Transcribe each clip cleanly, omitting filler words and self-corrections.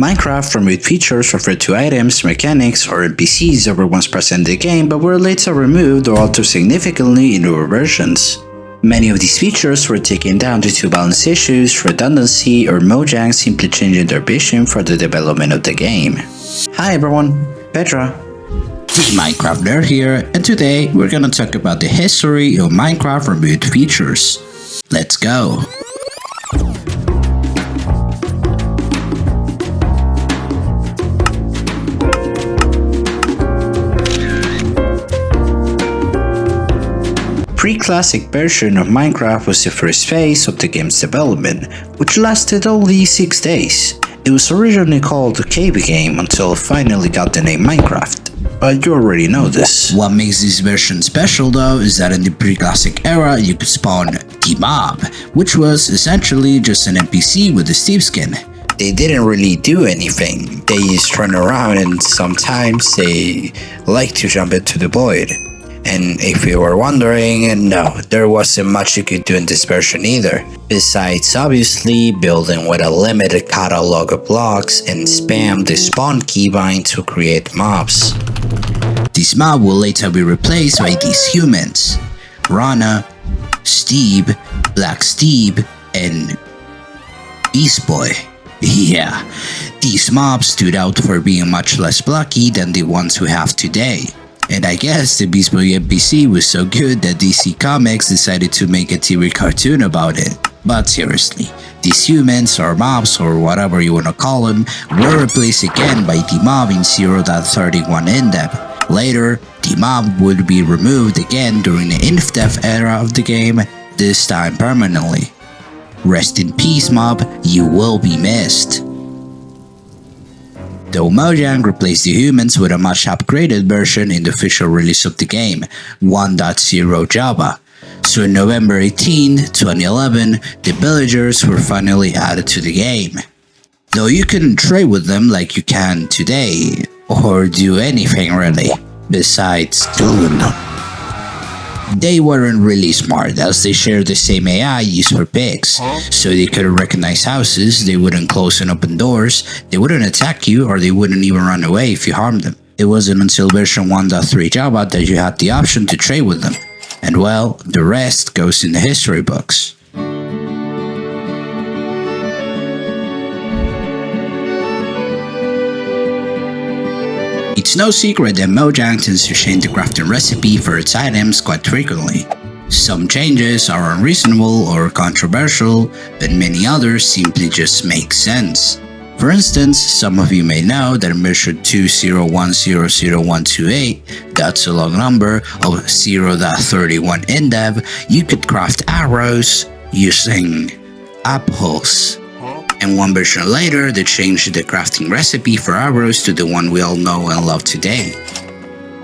Minecraft removed features referred to items, mechanics, or NPCs that were once present in the game but were later removed or altered significantly in newer versions. Many of these features were taken down due to balance issues, redundancy, or Mojang simply changing their vision for the development of the game. Hi everyone, Petra. The Minecraft Nerd here, and today we're gonna talk about the history of Minecraft removed features. Let's go! Pre-classic version of Minecraft was the first phase of the game's development, which lasted only 6 days. It was originally called the Cave Game until it finally got the name Minecraft, but you already know this. What makes this version special though is that in the pre-classic era you could spawn the mob, which was essentially just an NPC with a Steve skin. They didn't really do anything, they just run around and sometimes they like to jump into the void. And if you were wondering, no, there wasn't much you could do in this version either, besides obviously building with a limited catalog of blocks and spam the spawn keybind to create mobs. This mob will later be replaced by these humans, Rana, Steve, Black Steve, and Beast Boy. Yeah, these mobs stood out for being much less blocky than the ones we have today. And I guess the Beast Boy NPC was so good that DC Comics decided to make a TV cartoon about it. But seriously, these humans or mobs or whatever you wanna call them were replaced again by the mob in 0.31 in-depth. Later, the mob would be removed again during the in-depth era of the game, this time permanently. Rest in peace mob, you will be missed. Though Mojang replaced the humans with a much upgraded version in the official release of the game, 1.0 Java. So on November 18, 2011, the villagers were finally added to the game. Though you couldn't trade with them like you can today, or do anything really, besides killing them. They weren't really smart as they shared the same AI used for pigs, so they couldn't recognize houses, they wouldn't close and open doors, they wouldn't attack you, or they wouldn't even run away if you harmed them. It wasn't until version 1.3 Java that you had the option to trade with them, and well, the rest goes in the history books. It's no secret that Mojang tends to change the crafting recipe for its items quite frequently. Some changes are unreasonable or controversial, but many others simply just make sense. For instance, some of you may know that in version 2.0.100.128, that's a long number, of 0.31 in-dev, you could craft arrows using apples. And one version later, they changed the crafting recipe for arrows to the one we all know and love today.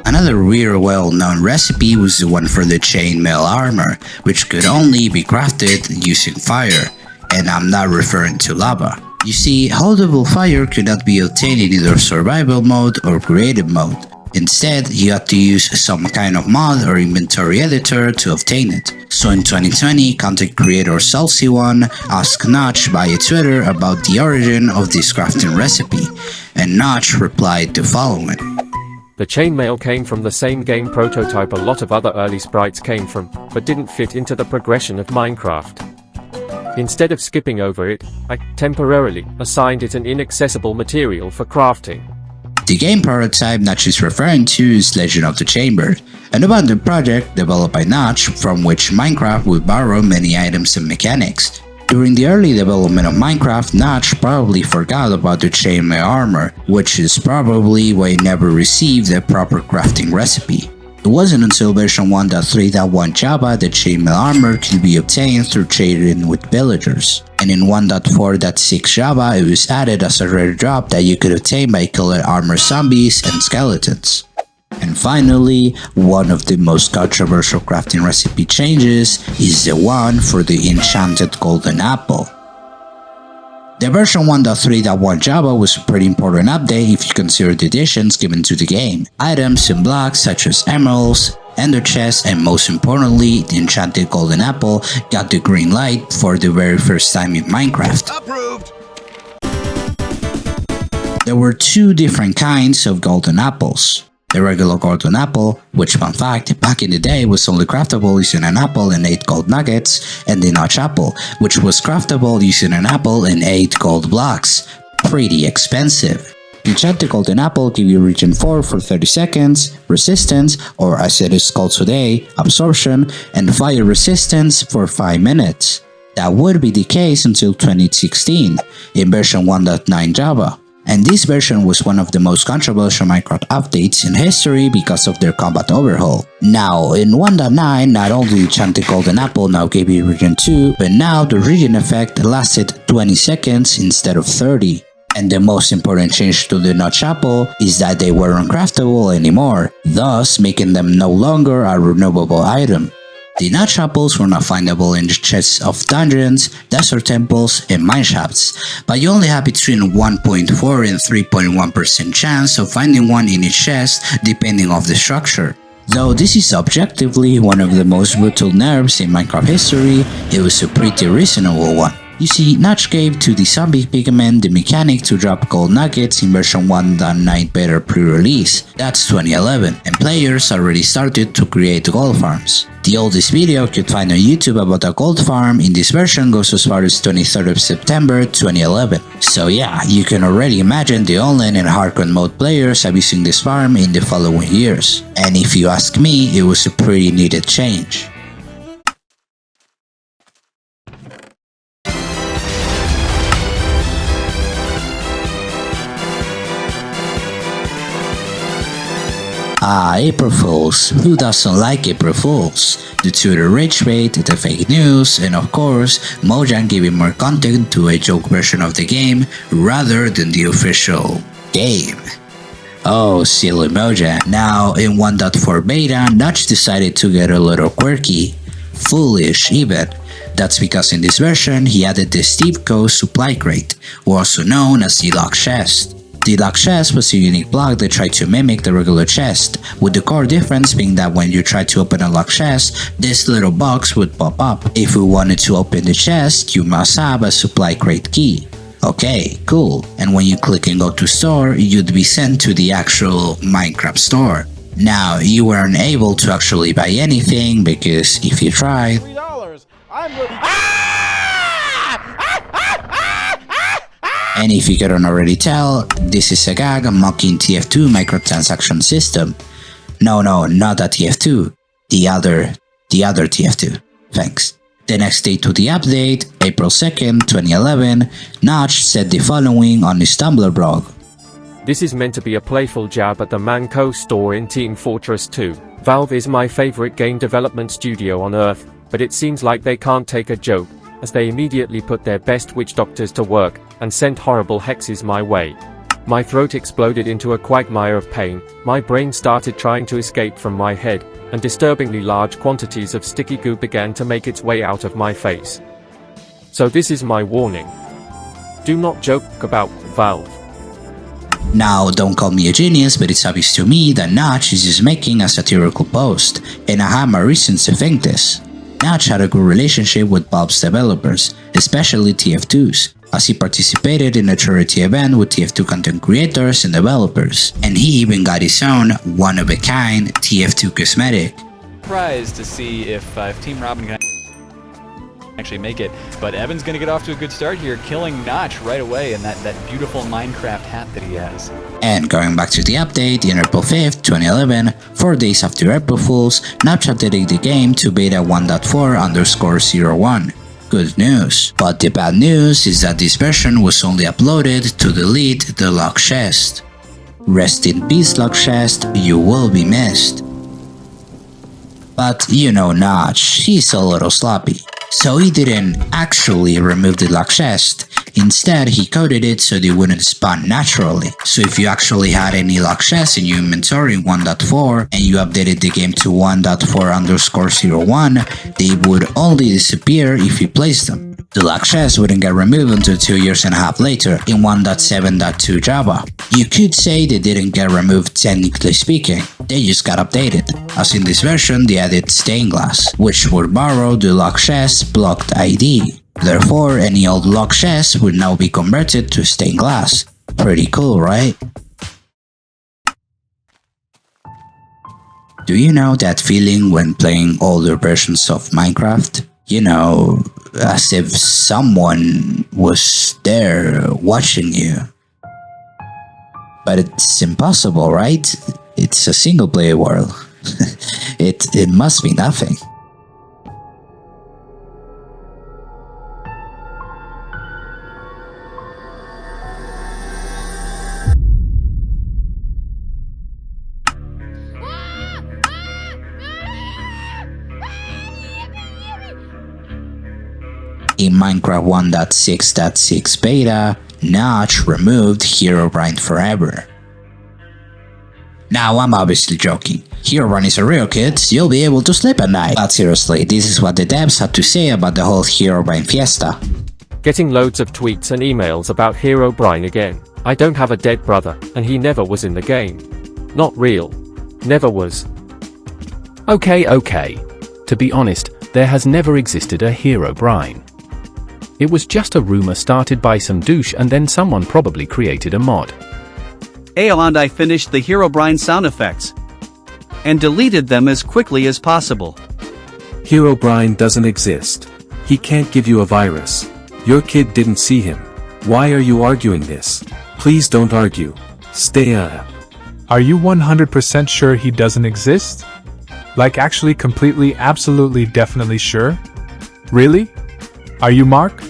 Another real well-known recipe was the one for the chainmail armor, which could only be crafted using fire, and I'm not referring to lava. You see, holdable fire could not be obtained in either survival mode or creative mode. Instead, you had to use some kind of mod or inventory editor to obtain it. So in 2020, content creator Salsy1 asked Notch via Twitter about the origin of this crafting recipe, and Notch replied the following. The chainmail came from the same game prototype a lot of other early sprites came from, but didn't fit into the progression of Minecraft. Instead of skipping over it, I temporarily assigned it an inaccessible material for crafting. The game prototype Notch is referring to is Legend of the Chamber, an abandoned project developed by Notch from which Minecraft would borrow many items and mechanics. During the early development of Minecraft, Notch probably forgot about the chainmail armor, which is probably why he never received a proper crafting recipe. It wasn't until version 1.3.1 Java that chainmail armor could be obtained through trading with villagers. And in 1.4.6 Java, it was added as a rare drop that you could obtain by killing armored zombies and skeletons. And finally, one of the most controversial crafting recipe changes is the one for the enchanted golden apple. The version 1.3.1 Java was a pretty important update if you consider the additions given to the game. Items and blocks such as emeralds, ender chests, and most importantly, the enchanted golden apple got the green light for the very first time in Minecraft. Approved. There were two different kinds of golden apples. The regular golden apple, which fun fact, back in the day was only craftable using an apple and 8 gold nuggets, and the notch apple, which was craftable using an apple and 8 gold blocks. Pretty expensive. Enchanted golden apple give you region 4 for 30 seconds, resistance, or as it is called today, absorption, and fire resistance for 5 minutes. That would be the case until 2016, in version 1.9 Java. And this version was one of the most controversial Minecraft updates in history because of their combat overhaul. Now, in 1.9, not only Enchanted Golden Apple now gave you region 2, but now the region effect lasted 20 seconds instead of 30. And the most important change to the Notch Apple is that they weren't craftable anymore, thus making them no longer a renewable item. The notch apples were not findable in the chests of dungeons, desert temples, and mineshafts, but you only have between 1.4 and 3.1% chance of finding one in each chest depending on the structure. Though this is objectively one of the most brutal nerfs in Minecraft history, it was a pretty reasonable one. You see, Notch gave to the zombie pigment the mechanic to drop gold nuggets in version 1.9 beta pre-release, that's 2011, and players already started to create gold farms. The oldest video you could find on YouTube about a gold farm in this version goes as far as 23rd of September 2011. So yeah, you can already imagine the online and hardcore mode players abusing this farm in the following years. And if you ask me, it was a pretty needed change. Ah, April Fools. Who doesn't like April Fools? Due to the rage bait, the fake news, and of course, Mojang giving more content to a joke version of the game rather than the official game. Oh, silly Mojang. Now, in 1.4 beta, Notch decided to get a little quirky. Foolish, even. That's because in this version, he added the Steve Co supply crate, also known as the lock chest. The lock chest was a unique block that tried to mimic the regular chest, with the core difference being that when you tried to open a lock chest, this little box would pop up. If you wanted to open the chest, you must have a supply crate key. Okay, cool. And when you click and go to store, you'd be sent to the actual Minecraft store. Now, you weren't able to actually buy anything because if you tried, and if you couldn't already tell, this is a gag mocking TF2 microtransaction system. No, not that TF2. The other TF2. Thanks. The next day to the update, April 2nd, 2011, Notch said the following on his Tumblr blog. This is meant to be a playful jab at the Manco store in Team Fortress 2. Valve is my favorite game development studio on earth, but it seems like they can't take a joke, as they immediately put their best witch doctors to work and sent horrible hexes my way. My throat exploded into a quagmire of pain, my brain started trying to escape from my head, and disturbingly large quantities of sticky goo began to make its way out of my face. So this is my warning. Do not joke about Valve. Now, don't call me a genius, but it's obvious to me that Notch is just making a satirical post, and I have my reasons to think this. Notch had a good relationship with Valve's developers, especially TF2's, as he participated in a charity event with TF2 content creators and developers, and he even got his own one-of-a-kind TF2 cosmetic. Surprised to see if Team Robin can actually make it, but Evan's gonna get off to a good start here, killing Notch right away in that beautiful Minecraft hat that he has. And going back to the update, in April 5th, 2011, 4 days after April Fools, Notch updated the game to beta 1.4_01. Good news. But the bad news is that this version was only uploaded to delete the lock chest. Rest in peace, lock chest, you will be missed. But you know Notch, he's a little sloppy. So he didn't actually remove the lock chest. Instead, he coded it so they wouldn't spawn naturally. So if you actually had any lock chests in your inventory in 1.4 and you updated the game to 1.4_01, they would only disappear if you placed them. The lock chests wouldn't get removed until 2.5 years later in 1.7.2 Java. You could say they didn't get removed technically speaking, they just got updated, as in this version they added stained glass, which would borrow the lock chest's blocked ID. Therefore, any old lock chest would now be converted to stained glass. Pretty cool, right? Do you know that feeling when playing older versions of Minecraft? You know, as if someone was there watching you. But it's impossible, right? It's a single player world. It must be nothing. In Minecraft 1.6.6 beta, Notch removed Herobrine forever. Now, I'm obviously joking. Herobrine is a real kid, so you'll be able to sleep at night. But seriously, this is what the devs had to say about the whole Herobrine fiesta. Getting loads of tweets and emails about Herobrine again. I don't have a dead brother, and he never was in the game. Not real. Never was. Okay. To be honest, there has never existed a Herobrine. It was just a rumor started by some douche and then someone probably created a mod. And I finished the Herobrine sound effects and deleted them as quickly as possible. Herobrine doesn't exist. He can't give you a virus. Your kid didn't see him. Why are you arguing this? Please don't argue. Stay up. Are you 100% sure he doesn't exist? Like actually completely, absolutely, definitely sure? Really? Are you Mark?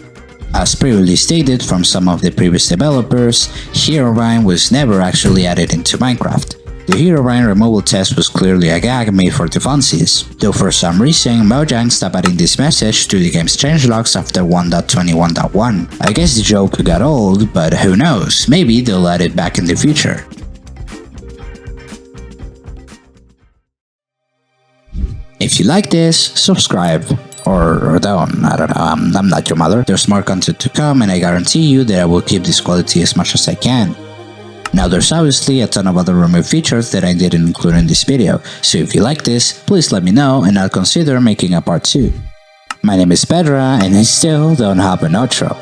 As previously stated from some of the previous developers, Herobrine was never actually added into Minecraft. The Herobrine removal test was clearly a gag made for the funsies, though for some reason Mojang stopped adding this message to the game's changelogs after 1.21.1. I guess the joke got old, but who knows, maybe they'll add it back in the future. If you like this, subscribe. Or don't, I don't know, I'm not your mother. There's more content to come and I guarantee you that I will keep this quality as much as I can. Now there's obviously a ton of other removed features that I didn't include in this video, so if you like this, please let me know and I'll consider making a part 2. My name is Pedra and I still don't have an outro.